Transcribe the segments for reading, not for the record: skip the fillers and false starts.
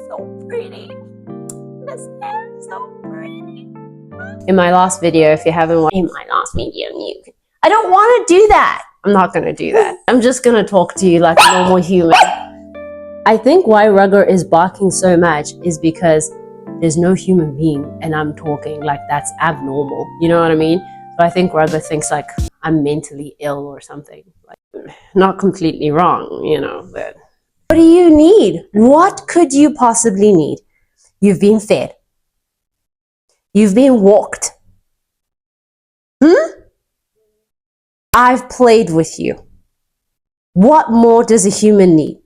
so pretty. This hair is so pretty. In my last video, if you haven't watched my last video, I don't want to do that. I'm not going to do that. I'm just going to talk to you like a normal human. I think why Rugger is barking so much is because there's no human being and I'm talking like that's abnormal. You know what I mean? So I think Rugger thinks like I'm mentally ill or something. Like, not completely wrong, you know, but what do you need? What could you possibly need? You've been fed. You've been walked. I've played with you. What more does a human need?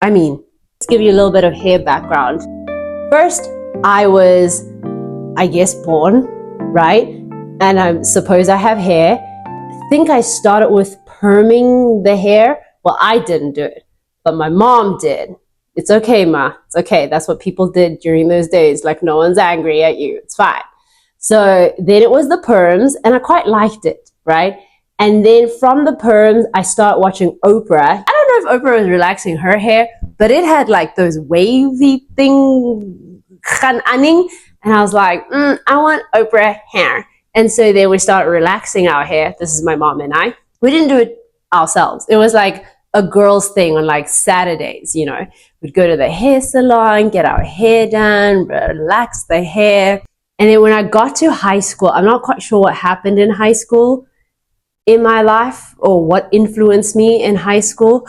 I mean, let's give you a little bit of hair background. First, I was, I guess, born, right? And I suppose I have hair. I think I started with perming the hair. Well, I didn't do it, but my mom did. It's okay, Ma. It's okay. That's what people did during those days. Like, no one's angry at you. It's fine. So then it was the perms, and I quite liked it, right? And then from the perms, I started watching Oprah. I don't know if Oprah was relaxing her hair, but it had like those wavy thing, and I was like, I want Oprah hair. And so then we started relaxing our hair. This is my mom and I. We didn't do it ourselves. It was like a girl's thing on like Saturdays, you know. We'd go to the hair salon, get our hair done, relax the hair. And then when I got to high school, I'm not quite sure what happened in high school in my life or what influenced me in high school.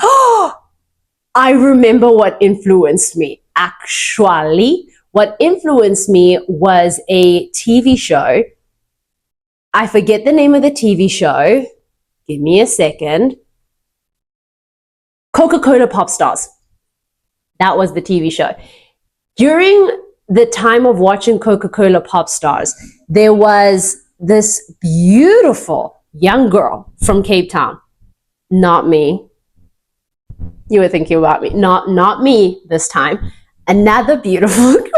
I remember what influenced me. Actually, what influenced me was a TV show. I forget the name of the TV show. Give me a second. Coca-Cola Pop Stars. That was the TV show. During the time of watching Coca-Cola Pop Stars, there was this beautiful young girl from Cape Town. Not me. You were thinking about me. Not me this time. Another beautiful girl.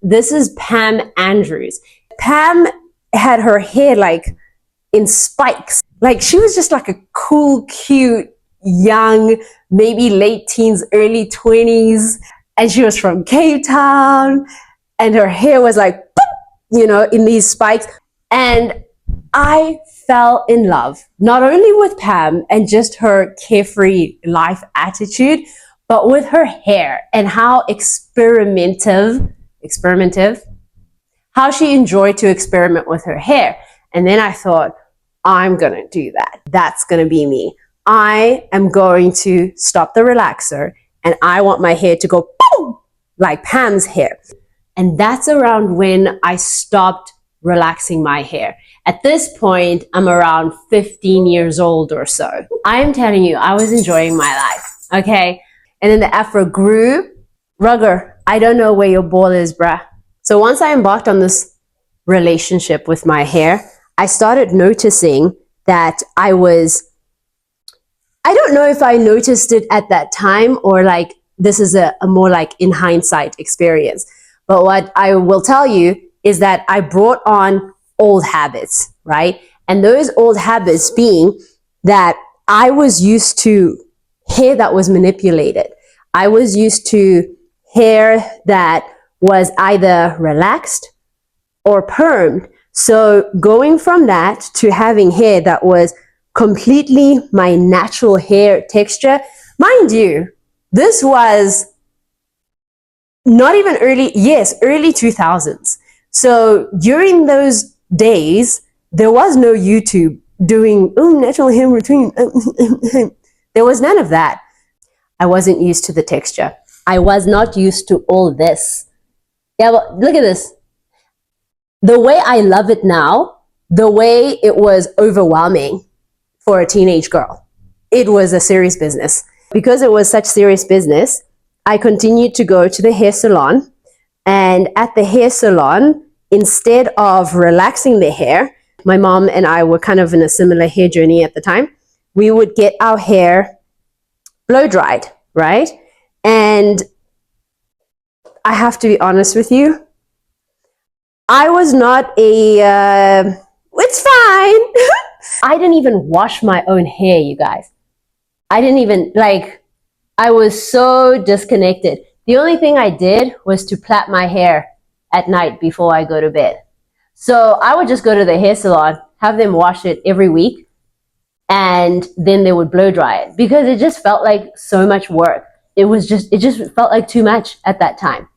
This is Pam Andrews. Pam had her hair like in spikes. Like she was just like a cool, cute, young, maybe late teens, early 20s. And she was from Cape Town. And her hair was like, you know, in these spikes. And I fell in love, not only with Pam and just her carefree life attitude, but with her hair and how experimentative, how she enjoyed to experiment with her hair. And then I thought, I'm going to do that. That's going to be me. I am going to stop the relaxer and I want my hair to go boom, like Pam's hair. And that's around when I stopped relaxing my hair. At this point, I'm around 15 years old or so. I am telling you, I was enjoying my life, okay? And then the afro grew. Rugger, I don't know where your ball is, bruh. So once I embarked on this relationship with my hair, I started noticing that I don't know if I noticed it at that time or like this is a more like in hindsight experience. But what I will tell you is that I brought on old habits, right? And those old habits being that I was used to hair that was manipulated. I was used to hair that was either relaxed or permed. So going from that to having hair that was completely my natural hair texture, mind you, this was not even early 2000s. So during those days, there was no YouTube doing natural hair routine. There was none of that. I wasn't used to the texture. I was not used to all this. Yeah, but look at this. The way I love it now, the way it was overwhelming for a teenage girl. It was a serious business. Because it was such serious business, I continued to go to the hair salon. And at the hair salon, instead of relaxing the hair, my mom and I were kind of in a similar hair journey at the time. We would get our hair blow dried, right? And I have to be honest with you, I was not it's fine. I didn't even wash my own hair, you guys. I didn't even, I was so disconnected. The only thing I did was to plait my hair at night before I go to bed. So I would just go to the hair salon, have them wash it every week, and then they would blow dry it because it just felt like so much work. It just felt like too much at that time.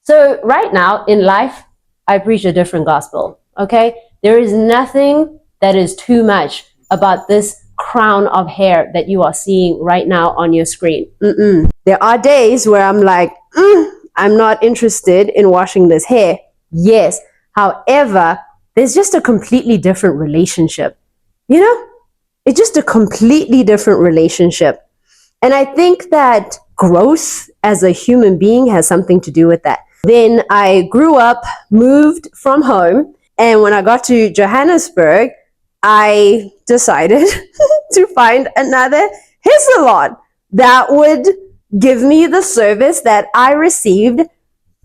So right now in life, I preach a different gospel, okay? There is nothing that is too much about this crown of hair that you are seeing right now on your screen. There are days where I'm like, I'm not interested in washing this hair. Yes. However, there's just a completely different relationship. You know, it's just a completely different relationship. And I think that growth as a human being has something to do with that. Then I grew up, moved from home, and when I got to Johannesburg, I decided to find another hair salon that would give me the service that I received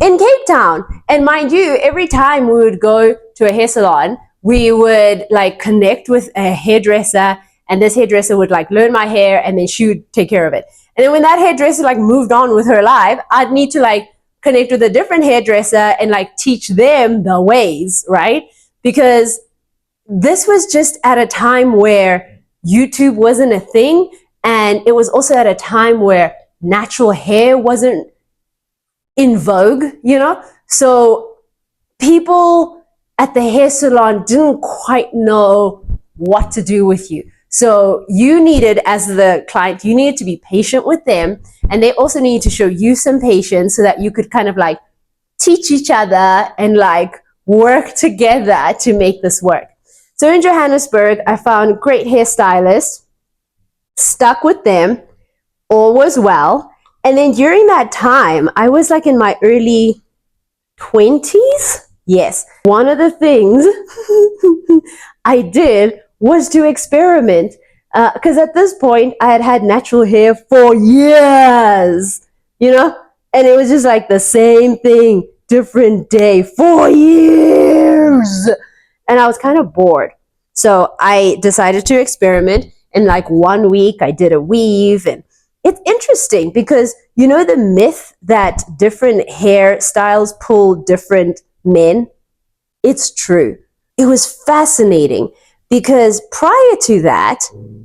in Cape Town. And mind you, every time we would go to a hair salon, we would like connect with a hairdresser, and this hairdresser would like learn my hair, and then she would take care of it. And then when that hairdresser like moved on with her life, I'd need to like connect with a different hairdresser and like teach them the ways, right? Because this was just at a time where YouTube wasn't a thing, and it was also at a time where natural hair wasn't in vogue, you know? So people at the hair salon didn't quite know what to do with you. So you needed, as the client, you needed to be patient with them, and they also needed to show you some patience so that you could kind of like teach each other and like work together to make this work. So in Johannesburg, I found great hairstylists, stuck with them, all was well. And then during that time, I was like in my early 20s. Yes. One of the things I did was to experiment. Because at this point, I had had natural hair for years, you know? And it was just like the same thing, different day, 4 years. And I was kind of bored. So I decided to experiment. In like 1 week, I did a weave. And it's interesting because, you know, the myth that different hairstyles pull different men? It's true. It was fascinating because prior to that,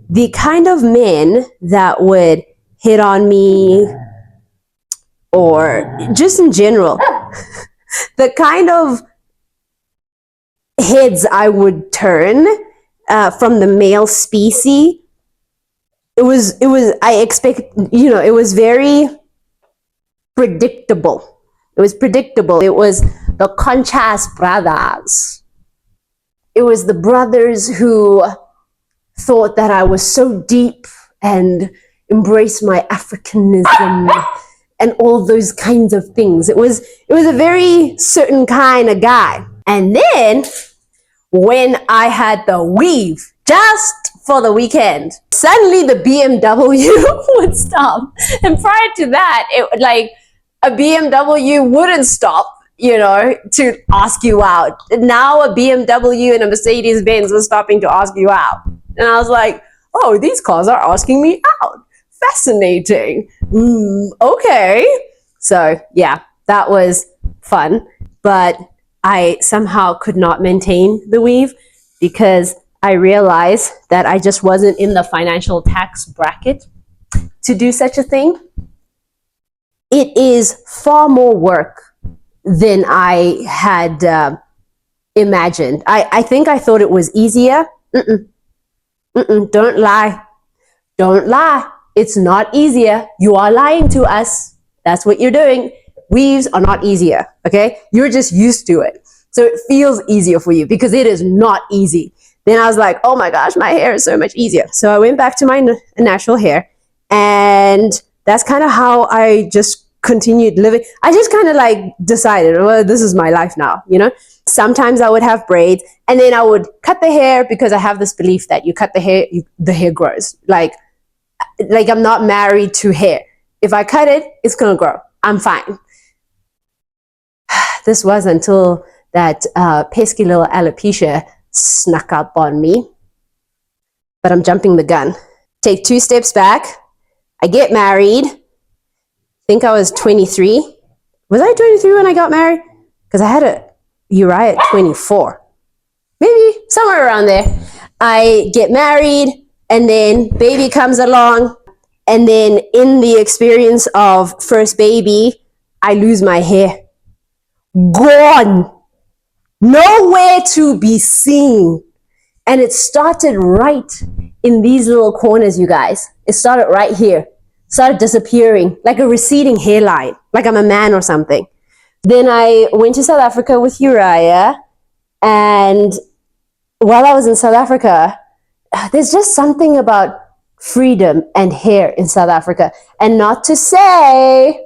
the kind of men that would hit on me, or just in general, the kind of heads I would turn from the male species, it was, I expect, you know, it was very predictable. It was predictable. It was the Conchas brothers. It was the brothers who thought that I was so deep and embraced my Africanism and all those kinds of things. It was a very certain kind of guy. And then when I had the weave just for the weekend, suddenly the BMW would stop. And prior to that, it like a BMW wouldn't stop, you know, to ask you out. Now a BMW and a Mercedes-Benz was stopping to ask you out. And I was like, oh, these cars are asking me out. Fascinating. Okay. So yeah, that was fun. But I somehow could not maintain the weave because I realized that I just wasn't in the financial tax bracket to do such a thing. It is far more work than I had imagined. I think I thought it was easier. Don't lie. Don't lie. It's not easier. You are lying to us. That's what you're doing. Weaves are not easier, okay? You're just used to it. So it feels easier for you because it is not easy. Then I was like, oh my gosh, my hair is so much easier. So I went back to my natural hair, and that's kind of how I just continued living. I just kind of like decided, well, this is my life now, you know? Sometimes I would have braids, and then I would cut the hair because I have this belief that you cut the hair, the hair grows. Like I'm not married to hair. If I cut it, it's gonna grow. I'm fine. This was until that pesky little alopecia snuck up on me. But I'm jumping the gun. Take 2 steps back. I get married. think I was 23. Was I 23 when I got married? Because I had a Uriah at 24. Maybe somewhere around there. I get married, and then baby comes along, and then in the experience of first baby, I lose my hair. Gone. Nowhere to be seen. And it started right in these little corners, you guys. It started right here. Started disappearing, like a receding hairline, like I'm a man or something. Then I went to South Africa with Uriah, and while I was in South Africa, there's just something about freedom and hair in South Africa. And not to say,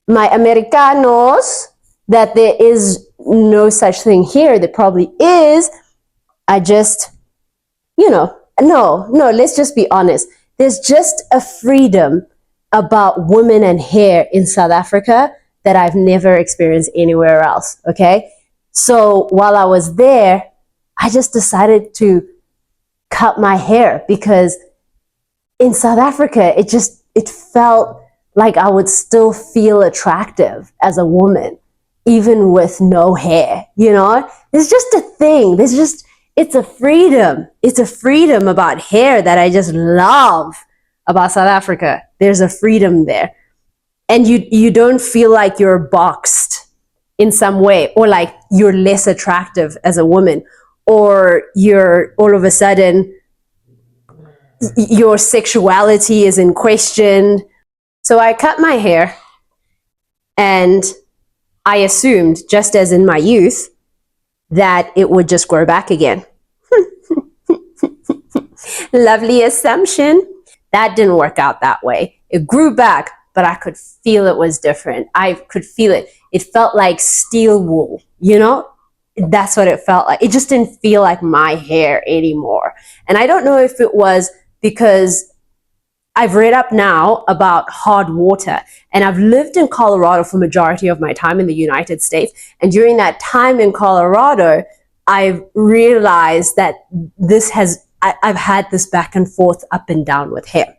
my Americanos, that there is no such thing here. There probably is. I just, no, let's just be honest. There's just a freedom about women and hair in South Africa that I've never experienced anywhere else, okay? So while I was there, I just decided to cut my hair because in South Africa, it felt like I would still feel attractive as a woman, even with no hair, It's just a thing. It's a freedom. It's a freedom about hair that I just love about South Africa. There's a freedom there. And you don't feel like you're boxed in some way, or like you're less attractive as a woman, or you're all of a sudden your sexuality is in question. So I cut my hair, and I assumed, just as in my youth, that it would just grow back again. Lovely assumption. That didn't work out that way. It grew back, but I could feel it was different. I could feel it. It felt like steel wool, That's what it felt like. It just didn't feel like my hair anymore. And I don't know if it was because I've read up now about hard water, and I've lived in Colorado for the majority of my time in the United States. And during that time in Colorado, I've realized that I've had this back and forth, up and down with hair.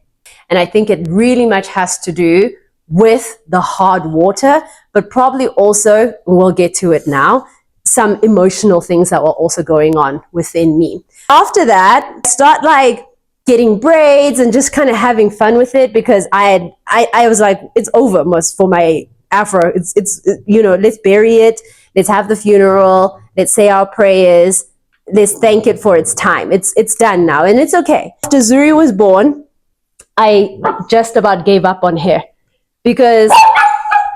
And I think it really much has to do with the hard water, but probably also, we'll get to it now, some emotional things that were also going on within me. After that, I start getting braids and just kind of having fun with it, because I was like, it's over almost for my afro. It's let's bury it. Let's have the funeral. Let's say our prayers. Let's thank it for its time. It's done now, and it's okay. After Zuri was born, I just about gave up on hair, because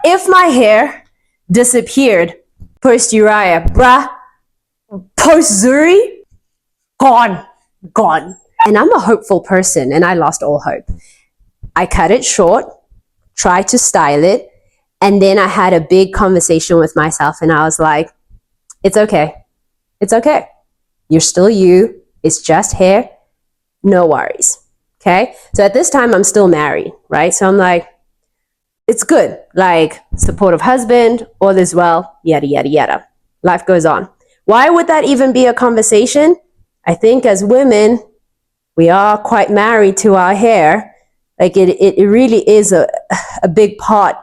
if my hair disappeared post Uriah, post Zuri, gone. And I'm a hopeful person, and I lost all hope. I cut it short, tried to style it, and then I had a big conversation with myself, and I was like, it's okay. It's okay. You're still you. It's just hair. No worries. Okay? So at this time, I'm still married, right? So I'm like, it's good. Supportive husband, all is well, yada, yada, yada. Life goes on. Why would that even be a conversation? I think as women, we are quite married to our hair. It really is a big part.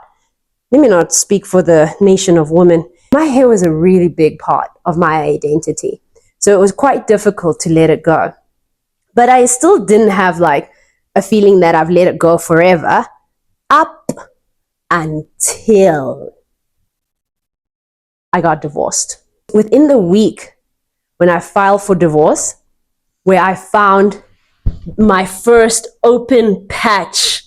Let me not speak for the nation of women. My hair was a really big part of my identity. So it was quite difficult to let it go. But I still didn't have a feeling that I've let it go forever, up until I got divorced. Within the week when I filed for divorce, where I found my first open patch,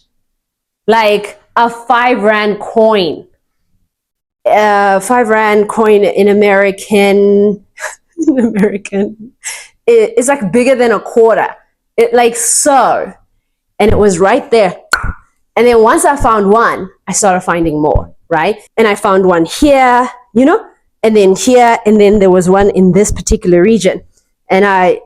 like a 5 Rand coin. 5 Rand coin in American, it's bigger than a quarter. And it was right there. And then once I found one, I started finding more, right? And I found one here, and then here, and then there was one in this particular region. And I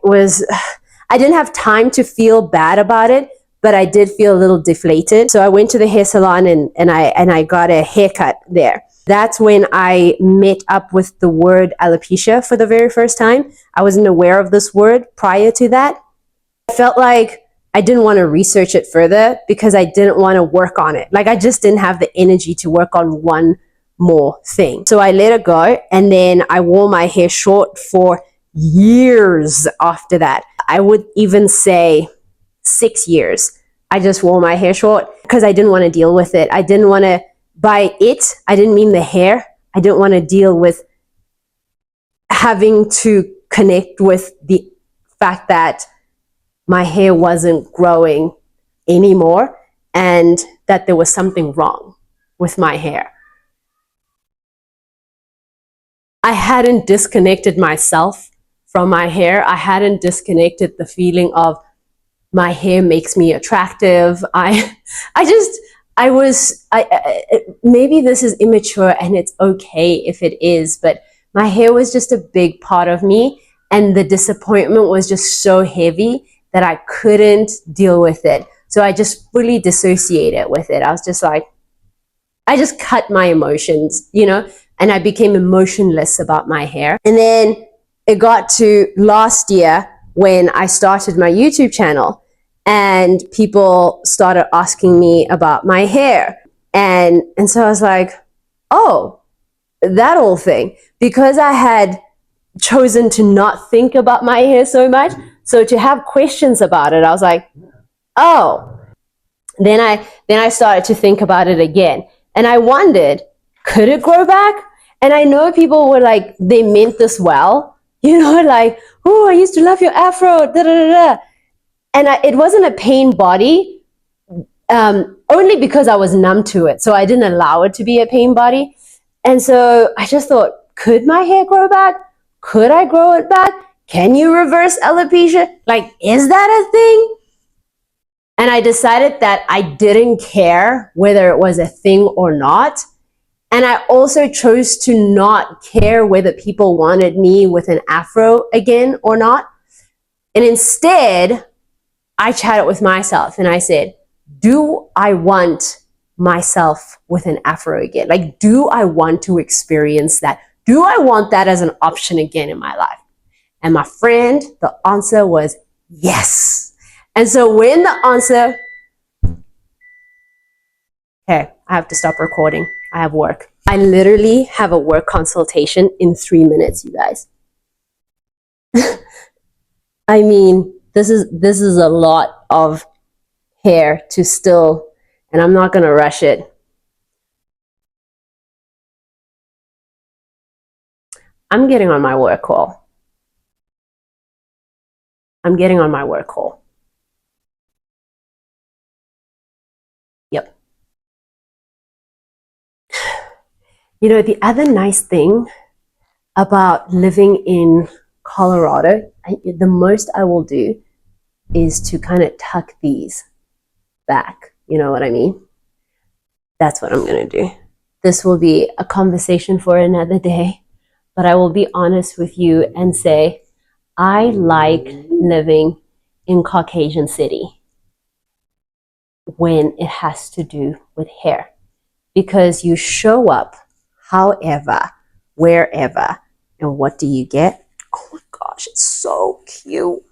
didn't have time to feel bad about it, but I did feel a little deflated. So I went to the hair salon and I got a haircut there. That's when I met up with the word alopecia for the very first time. I wasn't aware of this word prior to that. I felt like I didn't want to research it further because I didn't want to work on it. Like I just didn't have the energy to work on one more thing. So I let it go, and then I wore my hair short for years after that. I would even say 6 years. I just wore my hair short because I didn't want to deal with it. I didn't want to, by it, I didn't mean the hair. I didn't want to deal with having to connect with the fact that my hair wasn't growing anymore and that there was something wrong with my hair. I hadn't disconnected myself from my hair. I hadn't disconnected the feeling of my hair makes me attractive. Maybe this is immature and it's okay if it is, but my hair was just a big part of me, and the disappointment was just so heavy that I couldn't deal with it. So I just fully dissociated with it. I was just like, I just cut my emotions, and I became emotionless about my hair. And then it got to last year when I started my YouTube channel, and people started asking me about my hair. And so I was like, oh, that whole thing. Because I had chosen to not think about my hair so much, so to have questions about it, I was like, oh. Then I started to think about it again. And I wondered, could it grow back? And I know people were like, they meant this well, like, oh, I used to love your afro, da da da da. And it wasn't a pain body, only because I was numb to it. So I didn't allow it to be a pain body. And so I just thought, could my hair grow back? Could I grow it back? Can you reverse alopecia? Like, is that a thing? And I decided that I didn't care whether it was a thing or not. And I also chose to not care whether people wanted me with an afro again or not. And instead, I chatted with myself and I said, do I want myself with an afro again? Like, do I want to experience that? Do I want that as an option again in my life? And my friend, the answer was yes. And so when the answer, okay, I have to stop recording. I have work. I literally have a work consultation in 3 minutes, you guys. I mean, this is a lot of hair to still, and I'm not going to rush it. I'm getting on my work call. I'm getting on my work call. Yep. The other nice thing about living in Colorado, the most I will do is to kind of tuck these back. You know what I mean? That's what I'm going to do. This will be a conversation for another day, but I will be honest with you and say, I like living in Caucasian City when it has to do with hair, because you show up however, wherever, and what do you get? Oh my gosh, it's so cute.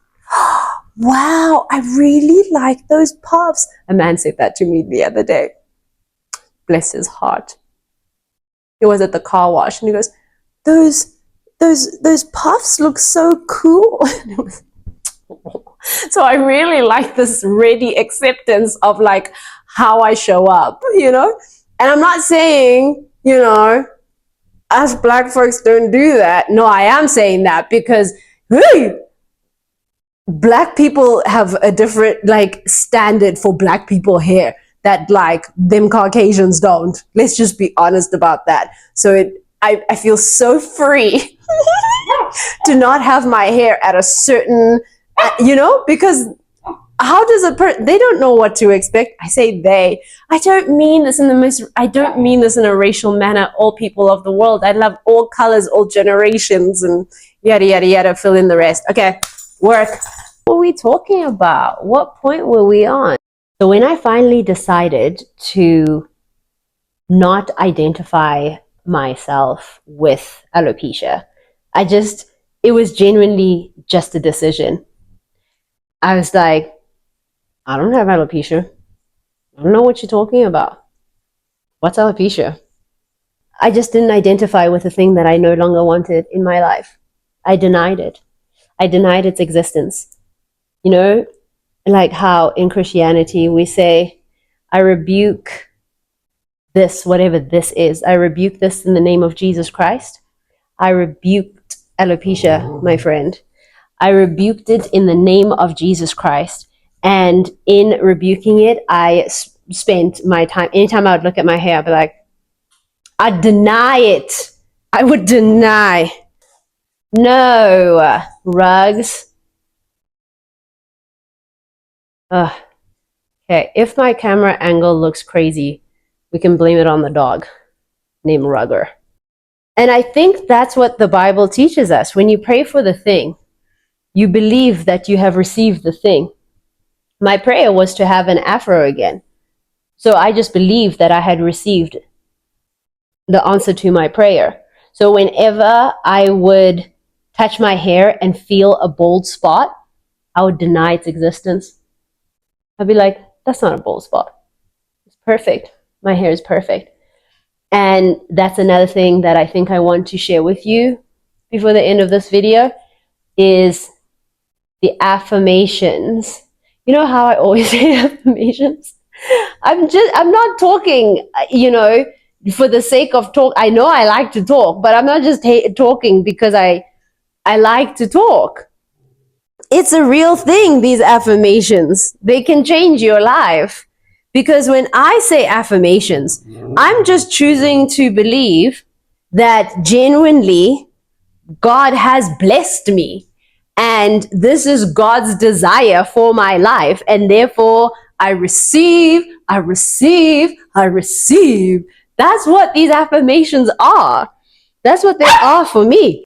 Wow, I really like those puffs. A man said that to me the other day. Bless his heart. He was at the car wash and he goes, those puffs look so cool. So I really like this ready acceptance of like how I show up, And I'm not saying, us black folks don't do that. No, I am saying that because, hey, black people have a different standard for black people hair that them Caucasians don't. Let's just be honest about that. So I feel so free to not have my hair at a certain, because how does they don't know what to expect. I say they. I don't mean this in a racial manner. All people of the world. I love all colors, all generations, and yada, yada, yada, fill in the rest. Okay, work. What were we talking about? What point were we on? So when I finally decided to not identify myself with alopecia, it was genuinely just a decision. I was like, I don't have alopecia. I don't know what you're talking about. What's alopecia? I just didn't identify with the thing that I no longer wanted in my life. I denied it. I denied its existence. You know, like how in Christianity we say, I rebuke this, whatever this is. I rebuke this in the name of Jesus Christ. I rebuked alopecia, my friend. I rebuked it in the name of Jesus Christ. And in rebuking it, I spent my time, anytime I would look at my hair, I'd be like, I deny it. I would deny. No, rugs. Ugh. Okay, if my camera angle looks crazy, we can blame it on the dog named Rugger. And I think that's what the Bible teaches us. When you pray for the thing, you believe that you have received the thing. My prayer was to have an afro again. So I just believed that I had received the answer to my prayer. So whenever I would touch my hair and feel a bald spot, I would deny its existence. I'd be like, that's not a bald spot. It's perfect. My hair is perfect. And that's another thing that I think I want to share with you before the end of this video is the affirmations. You know how I always say affirmations? I'm not talking, for the sake of talk. I know I like to talk, but I'm not just talking because I like to talk. It's a real thing, these affirmations. They can change your life. Because when I say affirmations, I'm just choosing to believe that genuinely God has blessed me. And this is God's desire for my life. And therefore, I receive, I receive, I receive. That's what these affirmations are. That's what they are for me.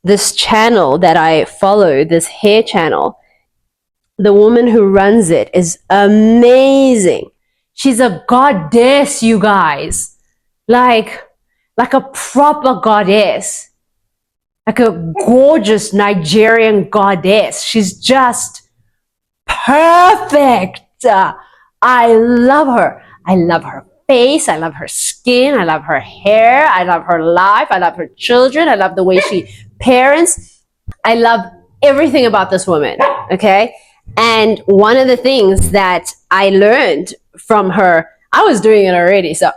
This channel that I follow, this hair channel, the woman who runs it is amazing. She's a goddess, you guys. Like a proper goddess. Like a gorgeous Nigerian goddess. She's just perfect. I love her. I love her face. I love her skin. I love her hair. I love her life. I love her children. I love the way she parents. I love everything about this woman. Okay. And one of the things that I learned from her, I was doing it already, so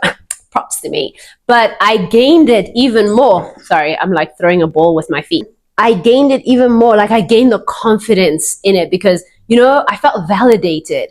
props to me, but I gained it even more. Sorry, I'm like throwing a ball with my feet. I gained it even more. Like I gained the confidence in it because, I felt validated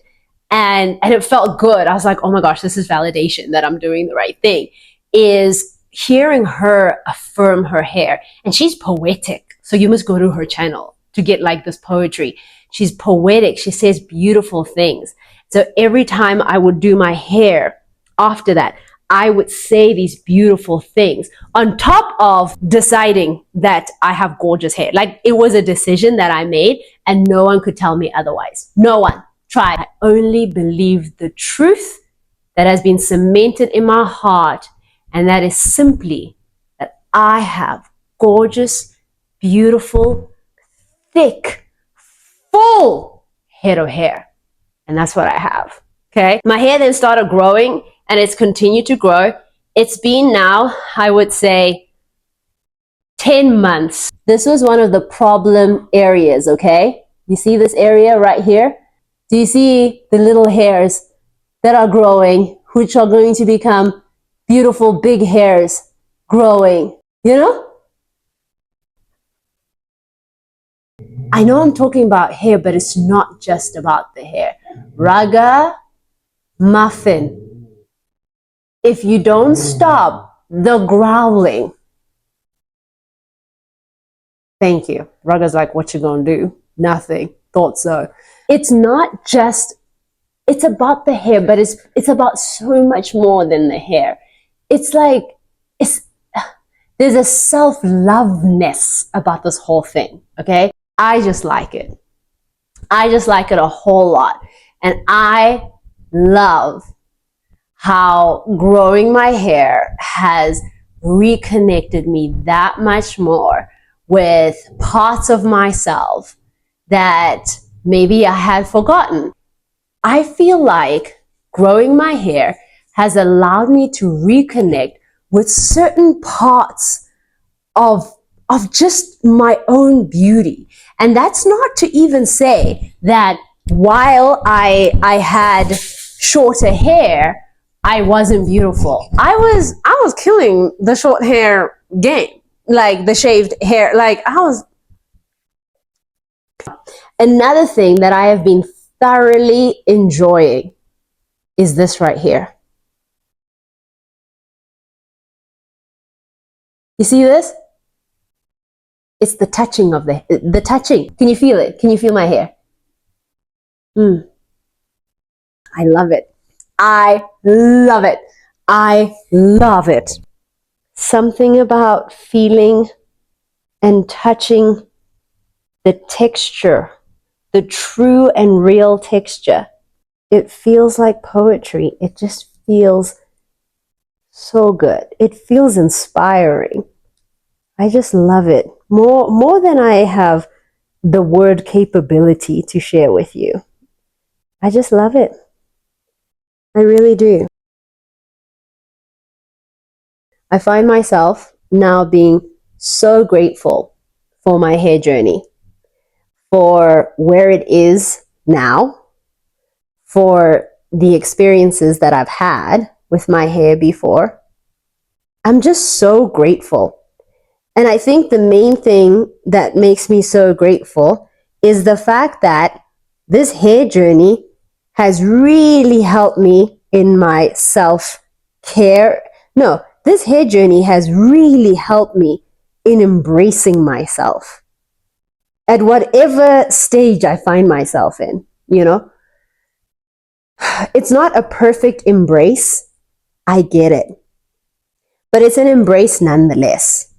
and it felt good. I was like, oh my gosh, this is validation that I'm doing the right thing. Is hearing her affirm her hair. And she's poetic. So you must go to her channel to get like this poetry. She's poetic. She says beautiful things. So every time I would do my hair after that, I would say these beautiful things on top of deciding that I have gorgeous hair. Like it was a decision that I made and no one could tell me otherwise. No one tried. I only believe the truth that has been cemented in my heart. And that is simply that I have gorgeous, beautiful, thick, full head of hair. And that's what I have. Okay. My hair then started growing and it's continued to grow. It's been now, I would say, 10 months. This was one of the problem areas. Okay. You see this area right here? Do you see the little hairs that are growing, which are going to become beautiful big hairs growing? I know I'm talking about hair, but it's not just about the hair. Raga muffin. If you don't stop the growling, thank you. Raga's like, what you gonna do? Nothing. Thought so. It's not just, it's about the hair, but it's about so much more than the hair. It's like, there's a self-loveness about this whole thing, okay? I just like it. I just like it a whole lot. And I love how growing my hair has reconnected me that much more with parts of myself that maybe I had forgotten. I feel like growing my hair has allowed me to reconnect with certain parts of just my own beauty. And that's not to even say that while I had shorter hair, I wasn't beautiful. I was killing the short hair game, like the shaved hair. Like I was. Another thing that I have been thoroughly enjoying is this right here. You see this? It's the touching of the touching. Can you feel it? Can you feel my hair? I love it. I love it. I love it. Something about feeling and touching the texture, the true and real texture. It feels like poetry. It just feels so good. It feels inspiring. I just love it. More than I have the word capability to share with you. I just love it. I really do. I find myself now being so grateful for my hair journey, for where it is now, for the experiences that I've had with my hair before. I'm just so grateful. And I think the main thing that makes me so grateful is the fact that this hair journey has really helped me in my self-care. No, this hair journey has really helped me in embracing myself at whatever stage I find myself in, you know. It's not a perfect embrace. I get it. But it's an embrace nonetheless.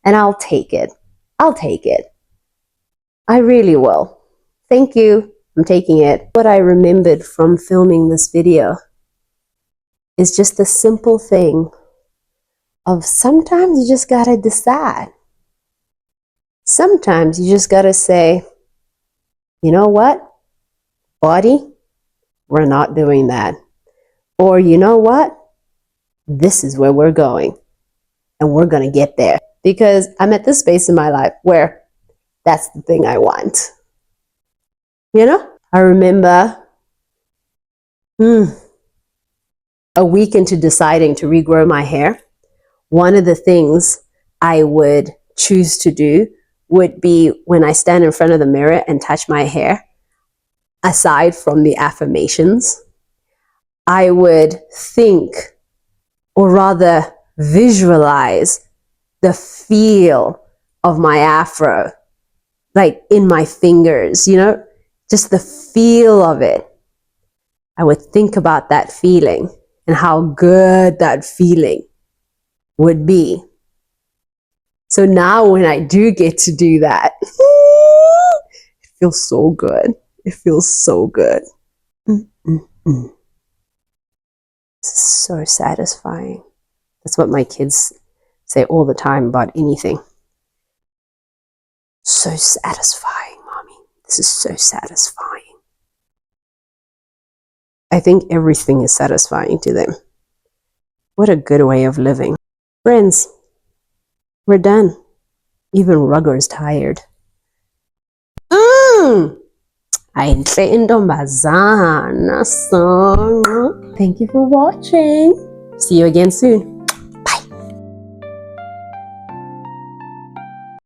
And I'll take it. I'll take it. I really will. Thank you. I'm taking it. What I remembered from filming this video is just the simple thing of sometimes you just gotta decide. Sometimes you just gotta say, you know what, body, we're not doing that. Or you know what, this is where we're going and we're gonna get there. Because I'm at this space in my life where that's the thing I want. You know, I remember a week into deciding to regrow my hair, one of the things I would choose to do would be when I stand in front of the mirror and touch my hair, aside from the affirmations, I would think, or rather visualize, the feel of my afro, like in my fingers, you know, just the feel of it. I would think about that feeling and how good that feeling would be. So now when I do get to do that, it feels so good. It feels so good. This is so satisfying. That's what my kids say all the time about anything. So satisfying, mommy. This is so satisfying. I think everything is satisfying to them. What a good way of living. Friends, we're done. Even Rugger's tired. Ainhle intombazana song. Thank you for watching. See you again soon.